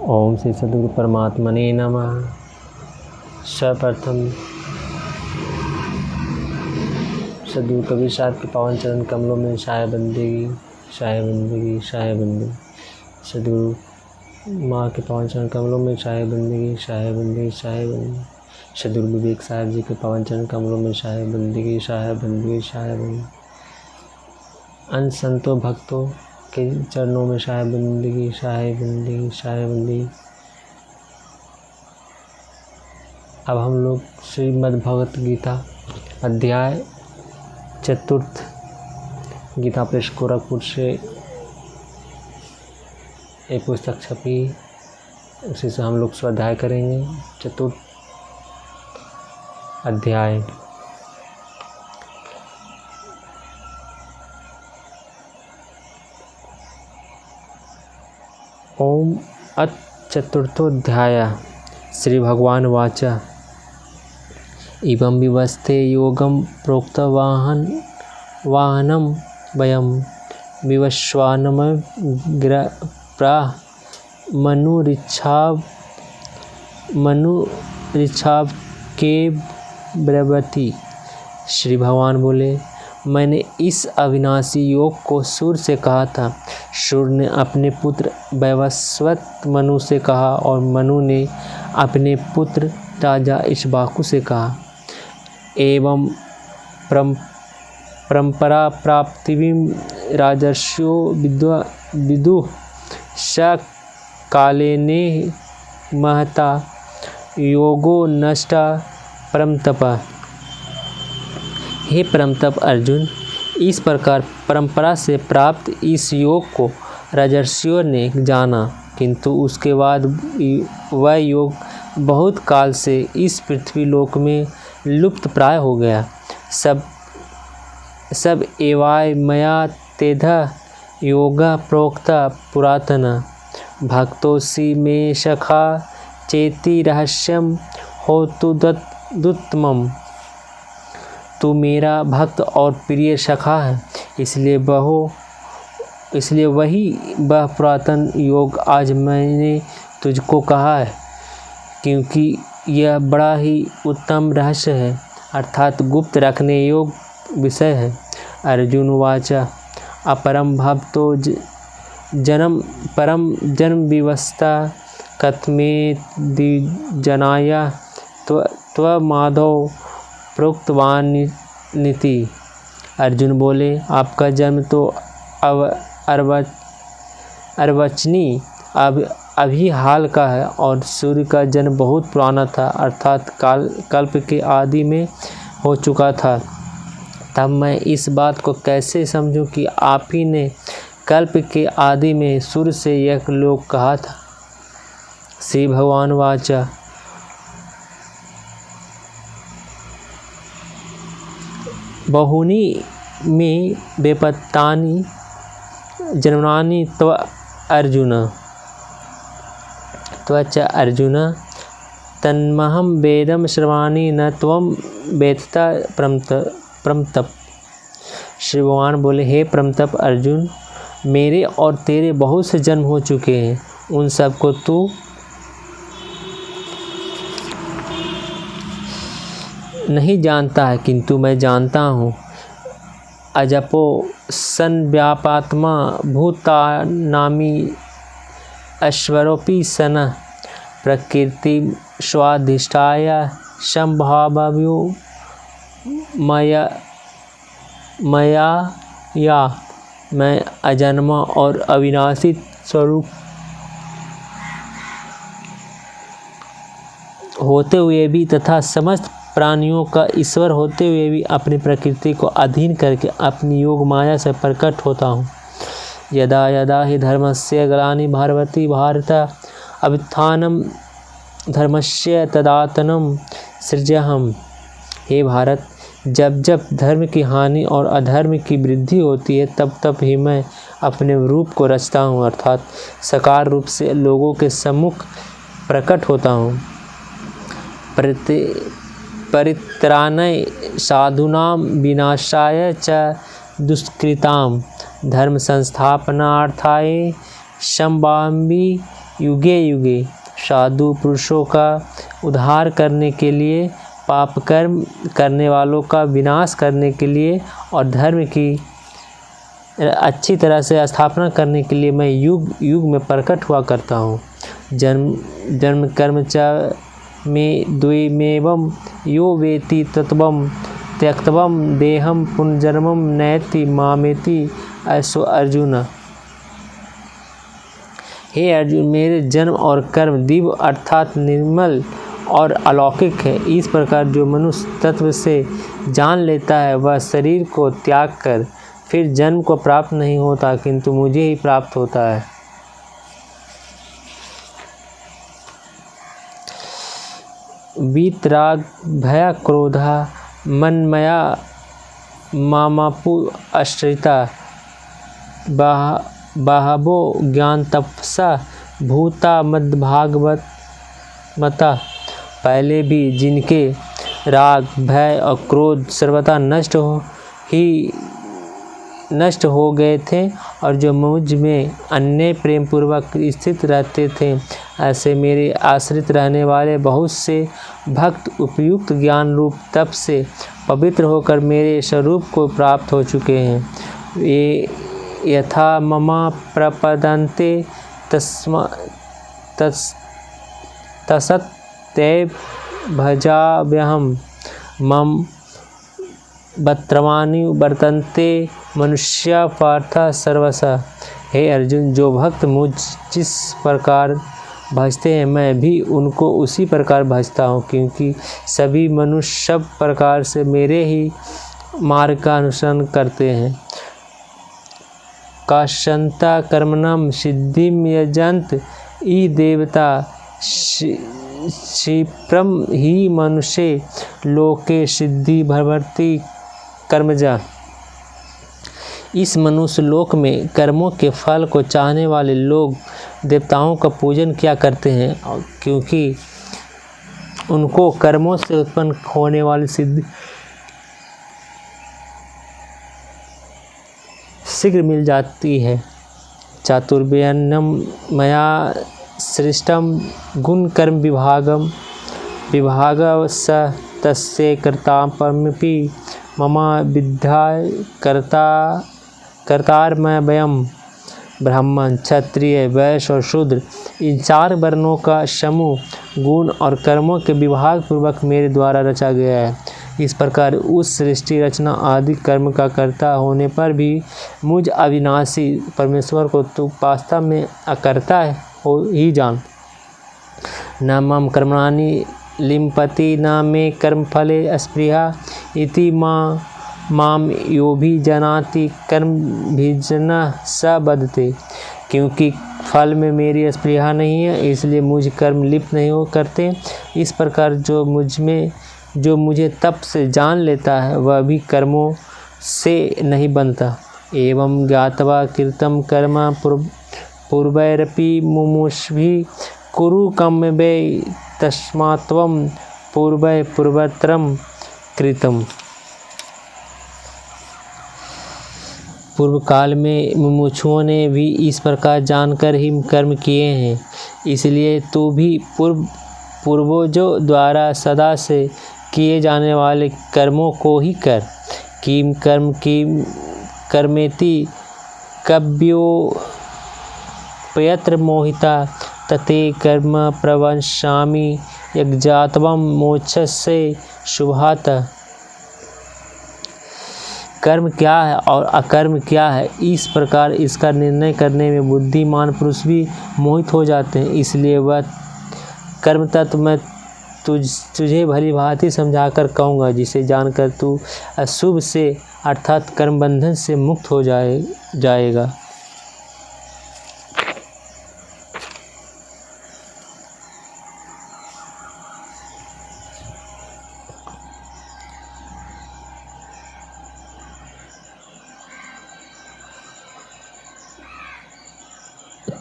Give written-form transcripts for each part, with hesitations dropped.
ओम श्री सद्गुरु परमात्मने नमः। सर्वप्रथम सद्गुरु कबीर साहब के पावन चरण कमलों में शाय बंदगी शाय बंदगी शाय बंदगी। सद्गुरु माँ के पावन चरण कमलों में शाय बंदगी शाय बंदगी शाय बंदगी। सद्गुरु विवेक साहब जी के पावन चरण कमलों में शाय बंदगी शाय बंदगी शाय बंदगी। अन्य संतों भक्तों के चरणों में शाय बंदगी शाय बंदगी शाय बंदगी। अब हम लोग श्रीमद् भगवत गीता अध्याय चतुर्थ गीता प्रेस गोरखपुर से एक पुस्तक छपी, उसी से हम लोग स्वाध्याय करेंगे। चतुर्थ अध्याय। ओम अथ चतुर्थोऽध्याय। श्री भगवान वाच इवं विवस्ते योगं प्रोक्तवाहनं वयं विवस्वानमग्रप्रा मनुरिच्छाव के ब्रवती। श्री भगवान बोले, मैंने इस अविनाशी योग को सूर्य से कहा था। सूर्य ने अपने पुत्र वैवस्वत मनु से कहा और मनु ने अपने पुत्र राजा इक्ष्वाकु से कहा। एवं परंपरा प्राप्तिविं राजर्षयो विदुः स कालेने महता योगो नष्टा परमतप। हे परमतप अर्जुन, इस प्रकार परंपरा से प्राप्त इस योग को राजर्षियों ने जाना, किंतु उसके बाद वह योग बहुत काल से इस पृथ्वी लोक में लुप्त प्राय हो गया। सब एवाय मया तेधा योगा प्रोक्ता पुरातन भक्तोसि मे सखा चेति रहस्यम होतु दुत्तमम्। तू मेरा भक्त और प्रिय सखा है, इसलिए वही वह पुरातन योग आज मैंने तुझको कहा है, क्योंकि यह बड़ा ही उत्तम रहस्य है, अर्थात गुप्त रखने योग्य विषय है। अर्जुन उवाच अपरम भवतो परम जन्म विवस्था कथमेदिजनाय त्वमादौ प्रोक्तवानिति। अर्जुन बोले, आपका जन्म तो अर्वाचीन अभी हाल का है और सूर्य का जन्म बहुत पुराना था, अर्थात कल्प के आदि में हो चुका था। तब मैं इस बात को कैसे समझूं कि आप ही ने कल्प के आदि में सूर्य से यह लोक कहा था। श्री भगवान वाचा बहुनी में बेपत्तानि जन्मानि त्वच अर्जुन तन्महं वेदं श्रवाणि न त्वं वेत्ता परमतप। श्री भगवान बोले, हे परमतप अर्जुन, मेरे और तेरे बहुत से जन्म हो चुके हैं, उन सब को तू नहीं जानता है, किंतु मैं जानता हूँ। अजपो संव्यापात्मा भूतानामि ऐश्वरोऽपि सनः प्रकृति स्वाधिष्ठाय संभाव्यो मया या। मैं अजन्मा और अविनाशी स्वरूप होते हुए भी तथा समस्त प्राणियों का ईश्वर होते हुए भी अपनी प्रकृति को अधीन करके अपनी योग माया से प्रकट होता हूँ। यदा यदा हि धर्मस्य ग्लानिर्भवति भारत अभ्युत्थानं धर्मस्य तदात्मनं सृजाम्यहम्। हे भारत, जब जब धर्म की हानि और अधर्म की वृद्धि होती है, तब तब ही मैं अपने रूप को रचता हूँ, अर्थात साकार रूप से लोगों के सम्मुख प्रकट होता हूँ। परित्राणाय साधूनां विनाशाय च दुष्कृतां धर्म संस्थापनार्थाय संभावि युगे युगे साधु पुरुषों का उद्धार करने के लिए, पाप कर्म करने वालों का विनाश करने के लिए और धर्म की अच्छी तरह से स्थापना करने के लिए मैं युग युग में प्रकट हुआ करता हूँ। जन्म कर्म च में द्वयमेवं यो वेति तत्वं त्यक्तवं देहं पुनर्जन्मं नयति मामेति ऐसो अर्जुन। हे अर्जुन, मेरे जन्म और कर्म दिव्य अर्थात निर्मल और अलौकिक है। इस प्रकार जो मनुष्य तत्व से जान लेता है वह शरीर को त्याग कर फिर जन्म को प्राप्त नहीं होता, किंतु मुझे ही प्राप्त होता है। वीतराग भय क्रोधा मनमया मामापु आश्रिता बहवो ज्ञान तपसा भूता मद्भागवत मता। पहले भी जिनके राग भय और क्रोध सर्वथा नष्ट हो गए थे और जो मुझ में अन्य प्रेम पूर्वक स्थित रहते थे, ऐसे मेरे आश्रित रहने वाले बहुत से भक्त उपयुक्त ज्ञान रूप तप से पवित्र होकर मेरे स्वरूप को प्राप्त हो चुके हैं। ये यथा ममा प्रपदन्ते तसत्यैव भजाम्यहं मम बत्रवानि वर्तन्ते मनुष्या पार्थ सर्वशः। हे अर्जुन, जो भक्त मुझ जिस प्रकार भजते हैं मैं भी उनको उसी प्रकार भजता हूँ, क्योंकि सभी मनुष्य सब प्रकार से मेरे ही मार्ग का अनुसरण करते हैं। काश्यन्ता कर्मणं सिद्धिं यजन्त ई देवता क्षिप्रम ही मनुष्य लोके सिद्धि भवति कर्मजा। इस मनुष्य लोक में कर्मों के फल को चाहने वाले लोग देवताओं का पूजन किया करते हैं, क्योंकि उनको कर्मों से उत्पन्न होने वाली सिद्धि शीघ्र मिल जाती है। चातुर्वर्ण्यं मया सृष्टं गुण कर्म विभागस तस्य कर्तापमपि मम विद्याय कर्तारमयम्। ब्राह्मण क्षत्रिय वैश्य और शूद्र इन 4 वर्णों का समूह गुण और कर्मों के विभाग पूर्वक मेरे द्वारा रचा गया है। इस प्रकार उस सृष्टि रचना आदि कर्म का कर्ता होने पर भी मुझ अविनाशी परमेश्वर को तू वास्तव में अकर्ता हो ही जान। न मम कर्माणि लिम्पति न मे कर्मफले स्पृहा इति माम यो भी जनाति कर्मभिजनः स बद्धते। क्योंकि फल में मेरी स्पृहा नहीं है, इसलिए मुझ कर्म लिप्त नहीं हो करते। इस प्रकार जो मुझे तप से जान लेता है वह भी कर्मों से नहीं बनता। एवं ज्ञात्वा कृतं कर्म पूर्वैरपि मुमुक्षुभिः कुरु कर्मवै तस्मात्त्वं पूर्वतरं कृतम्। पूर्व काल में मुमुक्षुओं ने भी इस प्रकार जानकर ही कर्म किए हैं, इसलिए तू भी पूर्वजों द्वारा सदा से किए जाने वाले कर्मों को ही कर। किम कर्मेति कव्योपयत्र मोहिता तते कर्म प्रवक्ष्यामि यज्ञात्वं मोक्षस्य शुभात्। कर्म क्या है और अकर्म क्या है, इस प्रकार इसका निर्णय करने में बुद्धिमान पुरुष भी मोहित हो जाते हैं। इसलिए वह कर्म तत्व मैं तुझे भली भांति समझाकर कहूँगा, जिसे जानकर तू अशुभ से अर्थात कर्म बंधन से मुक्त हो जाएगा।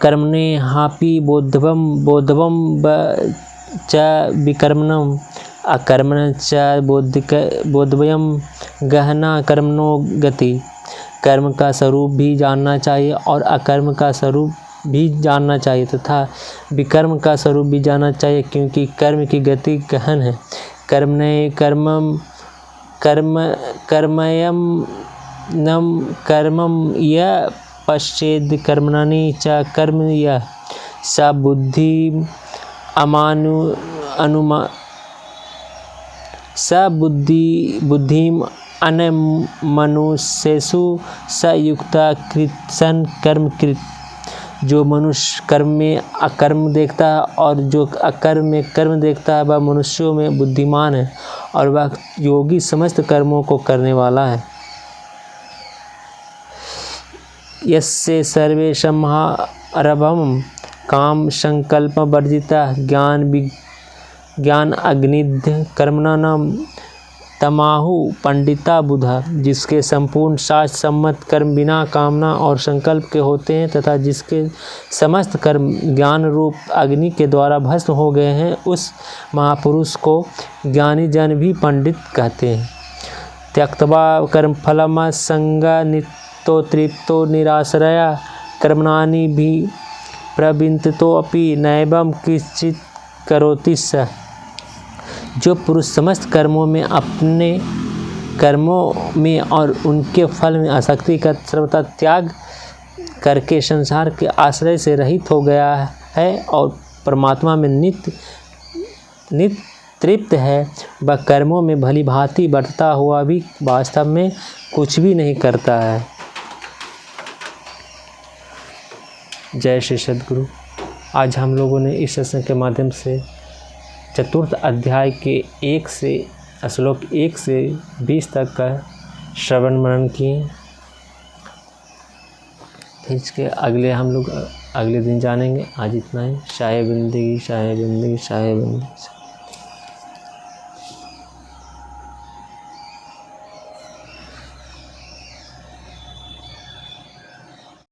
कर्मणे हापि बोद्धवं च विकर्मणम् अकर्मण च बोद्धव्यम गहना कर्मणो गति। कर्म का स्वरूप भी जानना चाहिए और अकर्म का स्वरूप भी जानना चाहिए तथा विकर्म का स्वरूप भी जानना चाहिए, क्योंकि कर्म की गति गहन है। कर्मम य पश्चेद कर्मणि च कर्म य स बुद्धि बुद्धिम अनमनुष्येषु स युक्ता कृत्सन कर्म कृत। जो मनुष्य कर्म में अकर्म देखता है और जो अकर्म में कर्म देखता है वह मनुष्यों में बुद्धिमान है और वह योगी समस्त कर्मों को करने वाला है। यस्य सर्वेषां महारभं काम संकल्प वर्जिता ज्ञान अग्निध कर्मणां तमाहु पंडिता बुधा। जिसके संपूर्ण शास्त्र सम्मत कर्म बिना कामना और संकल्प के होते हैं तथा जिसके समस्त कर्म ज्ञान रूप अग्नि के द्वारा भस्म हो गए हैं, उस महापुरुष को ज्ञानी जन भी पंडित कहते हैं। त्यक्त्वा कर्मफलम संगा नित्यो तृप्तो निराश्रया कर्मणानि भी प्रविंततो अपि नैवं किंचित् करोति स। जो पुरुष समस्त कर्मों में अपने कर्मों में और उनके फल में आसक्ति का सर्वथा त्याग करके संसार के आश्रय से रहित हो गया है और परमात्मा में नित्य तृप्त है, वह कर्मों में भली भांति बढ़ता हुआ भी वास्तव में कुछ भी नहीं करता है। जय श्री सद्गुरु। आज हम लोगों ने इस सत्संग के माध्यम से चतुर्थ अध्याय के 1 से श्लोक 1 से 20 तक का श्रवण मनन किए। फिर इसके अगले हम लोग अगले दिन जानेंगे। आज इतना ही। शाये बिंदगी शाये बिंदगी शाये बिंदगी।